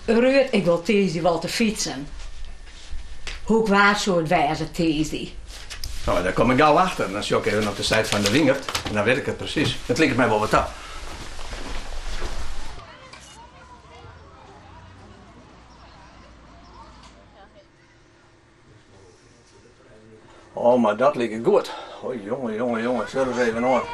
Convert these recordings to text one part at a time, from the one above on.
Ruud, ik wil Tiesdi wel te fietsen. Hoe kwaad zou het wezen, Tiesdi? Nou, daar kom ik gauw achter. Dan zie ik even op de site van de Wingert. En dan weet ik het precies. Het lijkt mij wel wat af. Oh, maar dat lijkt goed. Oh, jongen. Zullen we eens even hoor.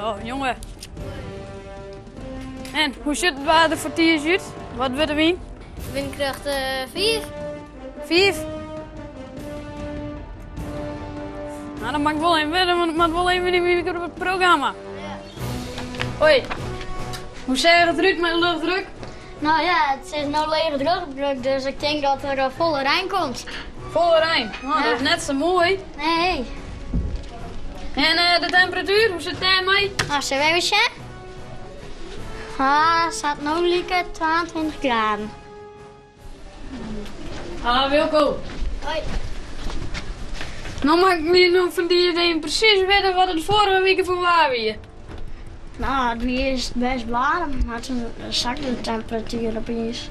Oh, jongen. En, hoe zit het water voor 10 uur? Wat willen we in? Windkracht 4. 5? Nou, dat mag ik wel even willen, want ik mag wel even in op het programma. Ja. Hoi. Hoe zeg je het Ruud met de luchtdruk? Nou ja, het is nou lege drukdruk, dus ik denk dat er volle Rijn komt. Volle Rijn. Nou, dat is net zo mooi. Nee. En de temperatuur, hoe zit het daarmee? Nou, zullen we even zien? Ah, het staat nu lekker 22 graden. Ah, Wilco. Hoi. Nou mag ik me nog van die idee precies weten wat het vorige week voor waar weer. Nou, het weer is best warm, maar toen zakt de temperatuur opeens.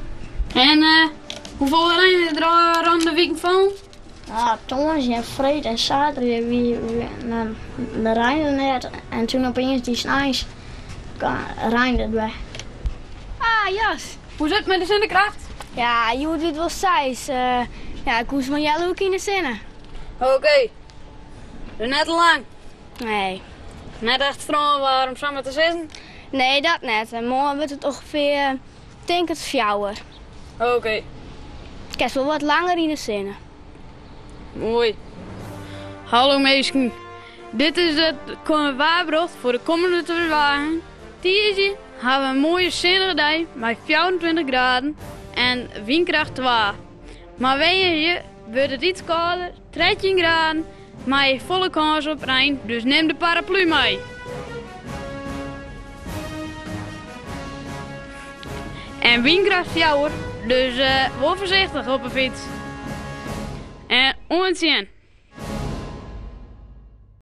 En hoeveel Rijn is er al rond de week van? Ja, toen was je vreed en zaterdag weer de Rijn net en toen opeens die s'nachts Rijn het weg. Ah, Jas. Hoe zit het met de zinnekracht? Ja, je moet dit wel steeds. Ja, ik moest van jou ook in de zinnen. Oké. Dus net te lang. Nee. Net echt stroom om samen te zitten? Nee, dat net. En morgen wordt het ongeveer, ik denk het 4 uur. Oké. Ik heb wel wat langer in de zinnen. Mooi. Hallo meisjes. Dit is het waarbrocht voor de komende 2 dagen. Tijdje hebben we een mooie zonnige dag met 24 graden en windkracht 2. Maar je wordt het iets kouder, 13 graden, maar je volle kans op Rijn, dus neem de paraplu mee. En windkracht 4, dus wel voorzichtig op een fiets. En onzien.